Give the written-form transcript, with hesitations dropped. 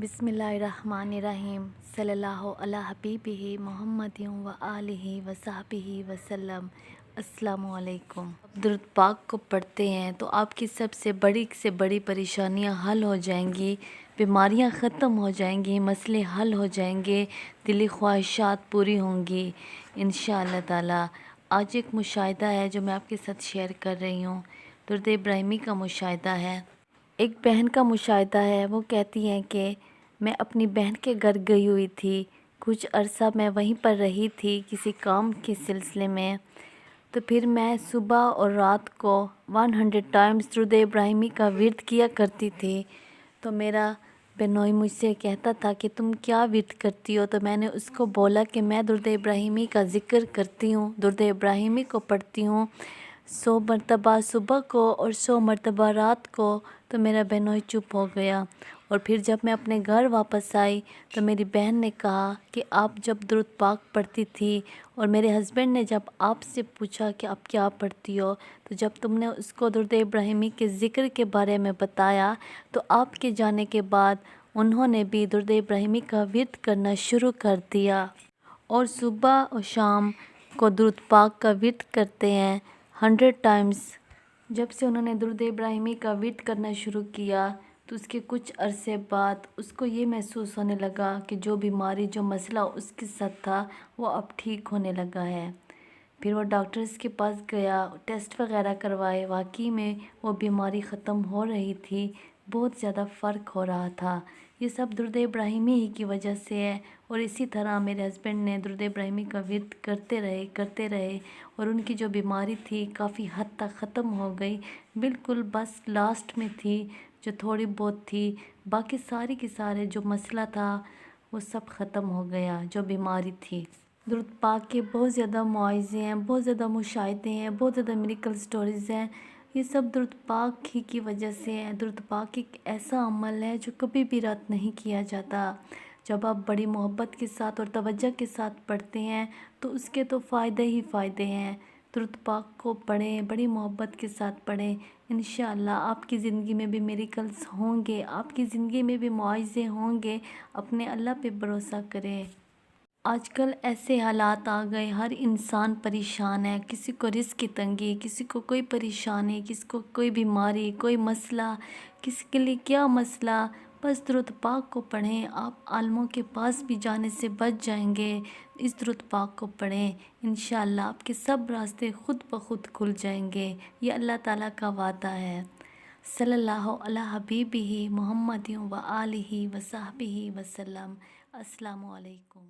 बिस्मिल्लाहिर्रहमानिर्रहीम सल्लल्लाहु अला हबीबिही मुहम्मद व आलिहि व सहबिही वसल्लम। अस्सलामु अलैकुम। दुरूद पाक को पढ़ते हैं तो आपकी सबसे बड़ी परेशानियां हल हो जाएंगी, बीमारियां ख़त्म हो जाएंगी, मसले हल हो जाएंगे, दिली ख्वाहिशात पूरी होंगी इंशाअल्लाह ताला। आज एक मुशाहिदा है जो मैं आपके साथ शेयर कर रही हूँ। दुरूद इब्राहिमी का मुशाहिदा है। एक बहन का मुशाहिदा है। वो कहती हैं कि मैं अपनी बहन के घर गई हुई थी, कुछ अरसा मैं वहीं पर रही थी किसी काम के सिलसिले में। तो फिर मैं सुबह और रात को 100 टाइम्स दुरूद इब्राहिमी का विर्द किया करती थी। तो मेरा बेनोई मुझसे कहता था कि तुम क्या विर्द करती हो? तो मैंने उसको बोला कि मैं दुरूद इब्राहिमी का ज़िक्र करती हूँ, दुरूद इब्राहिमी को पढ़ती हूँ 100 मरतबा सुबह को और 100 मरतबा रात को। तो मेरा बहनोई चुप हो गया। और फिर जब मैं अपने घर वापस आई तो मेरी बहन ने कहा कि आप जब दुरूद पाक पढ़ती थी और मेरे हस्बैंड ने जब आपसे पूछा कि आप क्या पढ़ती हो, तो जब तुमने उसको दुरूद इब्राहिमी के ज़िक्र के बारे में बताया तो आपके जाने के बाद उन्होंने भी दुरूद इब्राहिमी का विर्द करना शुरू कर दिया और सुबह और शाम को दुरूद पाक का विर्द करते हैं 100 टाइम्स। जब से उन्होंने दुरूद इब्राहिमी का विर्द करना शुरू किया तो उसके कुछ अरसे बाद उसको ये महसूस होने लगा कि जो बीमारी, जो मसला उसके साथ था वो अब ठीक होने लगा है। फिर वो डॉक्टर्स के पास गया, टेस्ट वगैरह करवाए, वाकई में वो बीमारी ख़त्म हो रही थी, बहुत ज़्यादा फ़र्क हो रहा था। ये सब दुरूद इब्राहिमी ही की वजह से है। और इसी तरह मेरे हस्बैंड ने दुरूद इब्राहिमी का विर्द करते रहे और उनकी जो बीमारी थी काफ़ी हद तक ख़त्म हो गई, बिल्कुल बस लास्ट में थी जो थोड़ी बहुत थी, बाकी सारी की सारे जो मसला था वो सब ख़त्म हो गया, जो बीमारी थी। दुरूद पाक के बहुत ज़्यादा मुआज़े हैं, बहुत ज़्यादा मुशाहिदे हैं, बहुत ज़्यादा मिरेकल स्टोरीज़ हैं। ये सब दुरूद पाक ही की वजह से है। दुरूद पाक एक ऐसा अमल है जो कभी भी रद्द नहीं किया जाता। जब आप बड़ी मोहब्बत के साथ और तवज्जो के साथ पढ़ते हैं तो उसके तो फ़ायदे ही फ़ायदे हैं। दुरूद पाक को पढ़ें, बड़ी मोहब्बत के साथ पढ़ें, इंशाअल्लाह आपकी ज़िंदगी में भी मिरेकल्स होंगे, आपकी ज़िंदगी में भी मुआज़े होंगे। अपने अल्लाह पे भरोसा करें। आजकल ऐसे हालात आ गए, हर इंसान परेशान है। किसी को रिज़्क की तंगी, किसी को कोई परेशानी, किसी को कोई बीमारी, कोई मसला, किसी के लिए क्या मसला। बस दुरूद पाक को पढ़ें, आप आलिमों के पास भी जाने से बच जाएंगे। इस दुरूद पाक को पढ़ें, इंशाअल्लाह आपके सब रास्ते खुद ब खुद खुल जाएंगे। ये अल्लाह ताला का वादा है। सल्लल्लाहु अला हबीबिही मुहम्मद व आलिहि व सहबिही वसल्लम। अस्सलामु अलैकुम।